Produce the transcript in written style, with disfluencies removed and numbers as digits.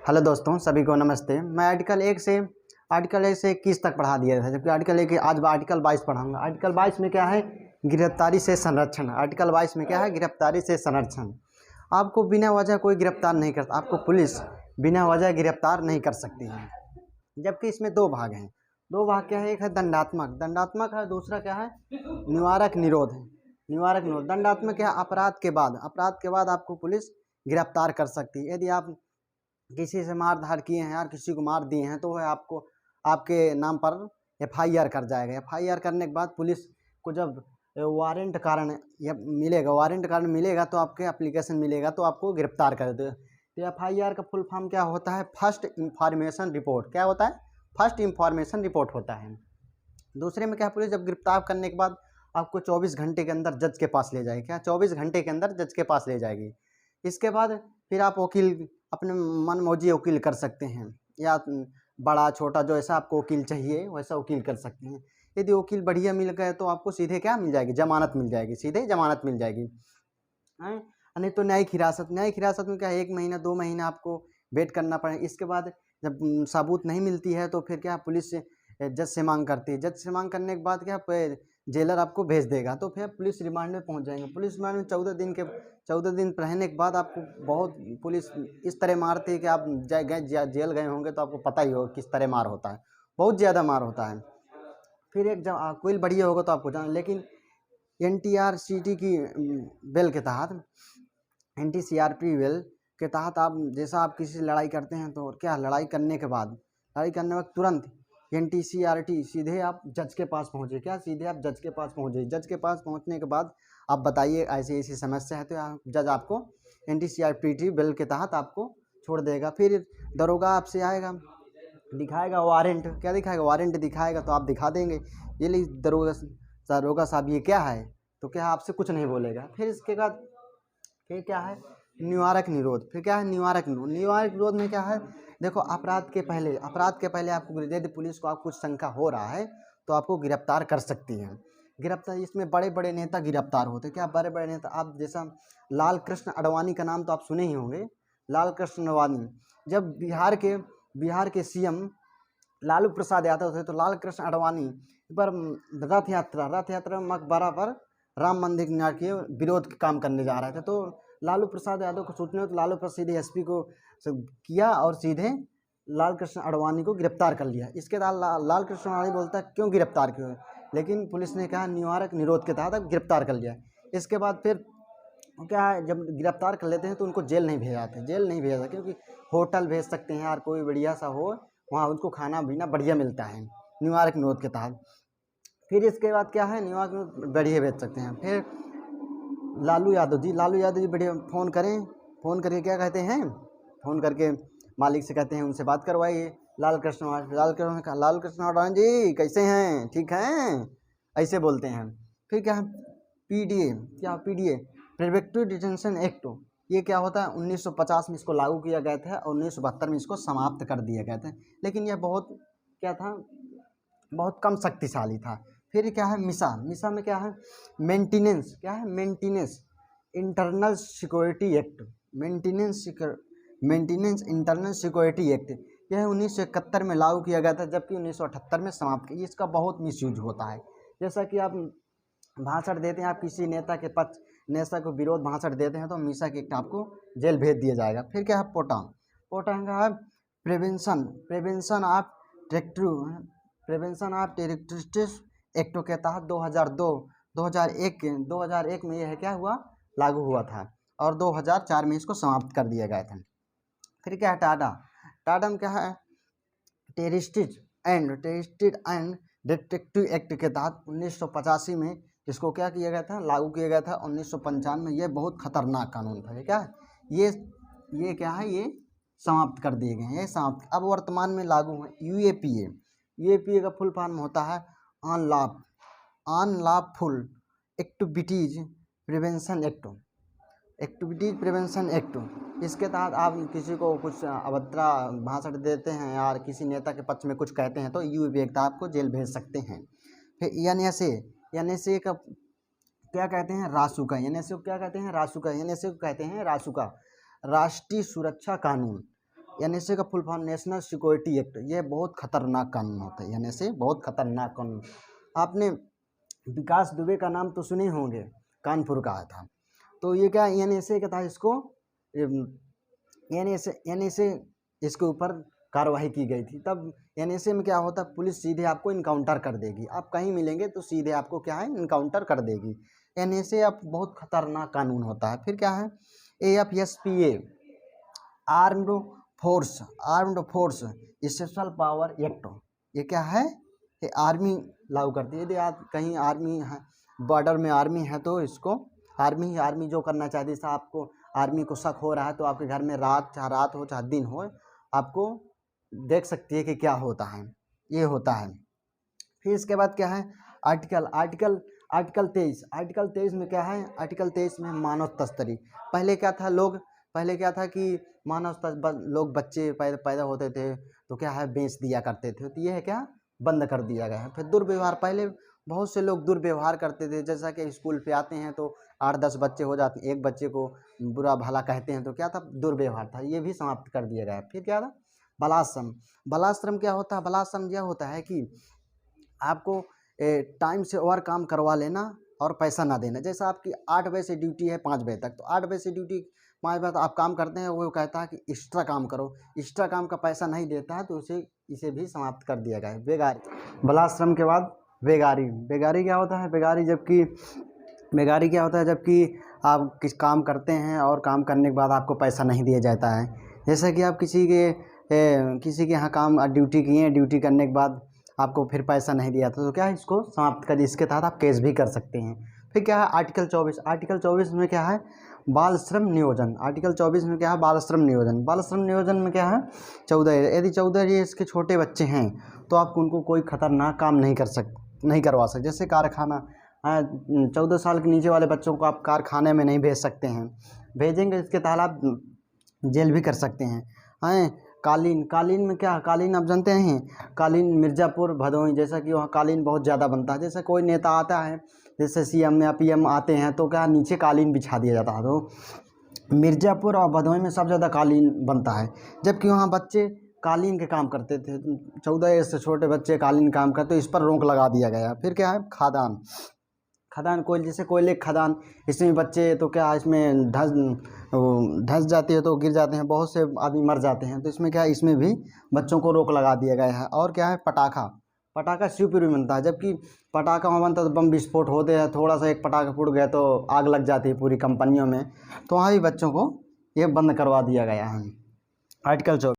Hello दोस्तों, सभी को नमस्ते। मैं आर्टिकल 1 से 21 तक पढ़ा दिया था, जबकि आज आर्टिकल 22 पढ़ाऊंगा। आर्टिकल 22 में क्या है? गिरफ्तारी से संरक्षण। आर्टिकल 22 में क्या है? गिरफ्तारी से संरक्षण। आपको बिना वजह कोई गिरफ्तार नहीं करता, आपको पुलिस बिना वजह गिरफ्तार नहीं कर सकती है। जबकि इसमें दो भाग हैं। दो भाग क्या है? एक है दंडात्मक है, दूसरा क्या है? निवारक निरोध है। निवारक निरोध दंडात्मक क्या है? अपराध के बाद आपको पुलिस गिरफ्तार कर सकती है। यदि आप किसी से मार धाड़ किए हैं यार, किसी को मार दिए हैं, तो वह आपको आपके नाम पर एफआईआर कर जाएगा। एफआईआर करने के बाद पुलिस को जब वारंट कारण मिलेगा तो आपके एप्लीकेशन मिलेगा तो आपको गिरफ्तार कर दे। तो एफआईआर का फुल फॉर्म क्या होता है? First information report. क्या होता है? फर्स्ट इंफॉर्मेशन रिपोर्ट होता है। दूसरे में क्या, पुलिस जब गिरफ्तार करने के बाद आपको 24 घंटे के अंदर जज के पास ले जाएगी। क्या? 24 घंटे के अंदर जज के पास ले जाएगी। इसके बाद फिर आप वकील अपने मन मौजी वकील कर सकते हैं, या बड़ा छोटा जो ऐसा आपको वकील चाहिए वैसा वकील कर सकते हैं। यदि वकील बढ़िया मिल गए तो आपको सीधे क्या मिल जाएगी? जमानत मिल जाएगी, सीधे जमानत मिल जाएगी। नहीं तो न्यायिक हिरासत में क्या है? 1 महीना 2 महीना आपको वेट करना पड़ेगा। इसके बाद जब सबूत नहीं मिलती है तो फिर क्या, पुलिस से जज से मांग करती है। जज से मांग करने के बाद क्या, जेलर आपको भेज देगा, तो फिर पुलिस रिमांड में पहुंच जाएंगे। पुलिस रिमांड में 14 दिन रहने के बाद आपको बहुत पुलिस इस तरह मारती है कि आप जेल गए होंगे तो आपको पता ही होगा किस तरह मार होता है। बहुत ज़्यादा मार होता है। फिर एक जब कोई बढ़िया होगा तो आपको जाना, लेकिन NTRCT की बेल के तहत, NTCRP बेल के तहत आप किसी से लड़ाई करते हैं तो क्या, लड़ाई करने के वक्त तुरंत NTCRT सीधे आप जज के पास पहुँचे। क्या? सीधे आप जज के पास पहुँचे। जज के पास पहुँचने के बाद आप बताइए ऐसी ऐसी समस्या है, तो जज आपको NTCRP बिल के तहत आपको छोड़ देगा। फिर दरोगा आपसे आएगा, दिखाएगा वारंट। क्या दिखाएगा? वारंट दिखाएगा तो आप दिखा देंगे, ये ली दरोगा साहब ये क्या है, तो क्या आपसे कुछ नहीं बोलेगा। फिर इसके बाद फिर क्या है? निवारक निरोध। फिर क्या है? निवारक निरोध में क्या है? देखो, अपराध के पहले आपको, यदि पुलिस को आप कुछ शंका हो रहा है तो आपको गिरफ्तार कर सकती है। गिरफ्तार, इसमें बड़े बड़े नेता गिरफ्तार होते हैं। क्या? बड़े बड़े नेता, आप जैसा लाल कृष्ण आडवाणी का नाम तो आप सुने ही होंगे। लाल कृष्ण आडवाणी जब बिहार के CM लालू प्रसाद यादव थे, तो लाल कृष्ण आडवाणी पर रथ यात्रा मकबरा पर राम मंदिर निर्माण के विरोध काम करने जा रहे थे। तो लालू प्रसाद यादव को सूचना, तो लालू प्रसाद सीधे SP को किया और सीधे लाल कृष्ण आडवाणी को गिरफ्तार कर लिया। इसके बाद लाल कृष्ण आडवाणी बोलता है क्यों गिरफ्तार क्यों है, लेकिन पुलिस ने कहा निवारक निरोध के तहत गिरफ्तार कर लिया। इसके बाद फिर क्या है, जब गिरफ्तार कर लेते हैं तो उनको जेल नहीं भेजा, क्योंकि होटल भेज सकते हैं यार, कोई बढ़िया सा हो, वहाँ उनको खाना पीना बढ़िया मिलता है निवारक निरोध के तहत। फिर इसके बाद क्या है, निवारक निरोध बढ़िया भेज सकते हैं। फिर लालू यादव जी बढ़िया फ़ोन करके क्या कहते हैं, फ़ोन करके मालिक से कहते हैं उनसे बात करवाइए। लाल कृष्ण आडवाणी जी कैसे हैं, ठीक हैं, ऐसे बोलते हैं। फिर क्या है? PDA preventive detention act. ये क्या होता है? 1950 में इसको लागू किया गया था और 1972 में इसको समाप्त कर दिया गया था। लेकिन यह बहुत क्या था, बहुत कम शक्तिशाली था। फिर क्या है? मिसा में क्या है? मेंटेनेंस। क्या है? Maintenance internal security act. Maintenance internal security act, यह 1971 में लागू किया गया था, जबकि 1978 में समाप्त किया। इसका बहुत मिसयूज होता है। जैसा कि आप भाषण देते हैं, आप किसी नेता को विरोध भाषण देते हैं तो मिसा के आपको जेल भेज दिया जाएगा। फिर क्या है? पोटा का है प्रिवेंशन ऑफ टेररिस्ट एक्ट के तहत 2001 में यह क्या हुआ, लागू हुआ था, और 2004 में इसको समाप्त कर दिया गया था। फिर क्या है? टाडा में क्या है? टेररिस्ट एंड डिटेक्टिव एक्ट के तहत 1985 में इसको क्या किया गया था, लागू किया गया था। 1995 में ये बहुत खतरनाक कानून था। ये क्या है? ये क्या है? ये समाप्त कर दिए गए हैं, ये समाप्त। अब वर्तमान में लागू है UAPA का फुल फॉर्म होता है अनलॉफुल एक्टिविटीज प्रिवेंशन एक्ट। इसके तहत आप किसी को कुछ अभद्रा भाषण देते हैं यार, किसी नेता के पक्ष में कुछ कहते हैं तो UAPA के तहत आपको जेल भेज सकते हैं। फिर NSA का क्या कहते हैं? रासुका। NSA को क्या कहते हैं? रासुका। NSA को कहते हैं रासुका, राष्ट्रीय सुरक्षा कानून। एनएसए का full form national security act. ये बहुत खतरनाक कानून होता है, एनएसए बहुत खतरनाक कानून। आपने विकास दुबे का नाम तो सुने होंगे, कानपुर का था। तो ये क्या एनएसए का था, इसको एनएसए इसके ऊपर कार्रवाई की गई थी। तब एनएसए में क्या होता है, पुलिस सीधे आपको इनकाउंटर कर देगी। आप कहीं मिलेंगे तो सीधे आपको क्या है, इनकाउंटर कर देगी। एनएसए अब बहुत खतरनाक कानून होता है। फिर क्या है, AFSPA armed force special power act. ये क्या है, ये आर्मी लागू करती है। यदि आप कहीं आर्मी है, बॉर्डर में आर्मी है, तो इसको आर्मी जो करना चाहती है। आपको आर्मी को शक हो रहा है तो आपके घर में चाहे रात हो चाहे दिन हो, आपको देख सकती है कि क्या होता है, ये होता है। फिर इसके बाद क्या है, आर्टिकल 23 में क्या है, आर्टिकल 23 में मानव तस्करी। पहले क्या था कि लोग बच्चे पैदा होते थे तो क्या है, बेच दिया करते थे। तो ये है क्या, बंद कर दिया गया है। फिर दुर्व्यवहार, पहले बहुत से लोग दुर्व्यवहार करते थे। जैसा कि स्कूल पे आते हैं तो 8-10 बच्चे हो जाते हैं, एक बच्चे को बुरा भला कहते हैं, तो क्या था, दुर्व्यवहार था। ये भी समाप्त कर दिया गया। फिर क्या था, बलाश्रम क्या होता है, बलाश्रम यह होता है कि आपको टाइम से और काम करवा लेना और पैसा ना देना। जैसा आपकी 8 बजे से ड्यूटी है 5 बजे तक, तो 8 बजे से ड्यूटी 5 बजे तक आप काम करते हैं, वो कहता है कि एक्स्ट्रा काम करो, एक्स्ट्रा काम का पैसा नहीं देता है, तो इसे भी समाप्त कर दिया गया है। बेगारी, बलाश्रम के बाद बेगारी क्या होता है, बेगारी क्या होता है, जबकि आप किस काम करते हैं और काम करने के बाद आपको पैसा नहीं दिया जाता है। जैसा कि आप किसी के यहाँ काम ड्यूटी किए, ड्यूटी करने के बाद आपको फिर पैसा नहीं दिया था, तो क्या है, इसको समाप्त कर, इसके तहत आप केस भी कर सकते हैं। फिर क्या है, आर्टिकल 24 में क्या है, बाल श्रम नियोजन। आर्टिकल 24 में क्या है, बाल श्रम नियोजन में क्या है, 14 यदि 14 एज के छोटे बच्चे हैं तो आप उनको कोई खतरनाक काम नहीं करवा सकते। जैसे कारखाना, 14 साल के नीचे वाले बच्चों को आप कारखाने में नहीं भेज सकते हैं, भेजेंगे इसके तहत आप जेल भी कर सकते हैं। कालीन में क्या, कालीन आप जानते हैं, कालीन मिर्ज़ापुर भदोही, जैसा कि वहाँ कालीन बहुत ज़्यादा बनता है। जैसे कोई नेता आता है, जैसे सीएम या पीएम आते हैं, तो क्या नीचे कालीन बिछा दिया जाता है। तो मिर्ज़ापुर और भदोही में सबसे ज़्यादा कालीन बनता है, जबकि वहाँ बच्चे कालीन के काम करते थे। 14 से छोटे बच्चे कालीन काम करते, तो इस पर रोक लगा दिया गया। फिर क्या है, खदान, जैसे कोयले खदान, इसमें बच्चे तो क्या, इसमें धंस जाती है तो गिर जाते हैं, बहुत से आदमी मर जाते हैं। तो इसमें क्या है, इसमें भी बच्चों को रोक लगा दिया गया है। और क्या है, पटाखा शिवपुरी में बनता है, जबकि पटाखा वहाँ बनता है तो बम विस्फोट होते हैं, थोड़ा सा एक पटाखा फूट गया तो आग लग जाती है पूरी कंपनियों में, तो वहाँ भी बच्चों को ये बंद करवा दिया गया है। आर्टिकल 24।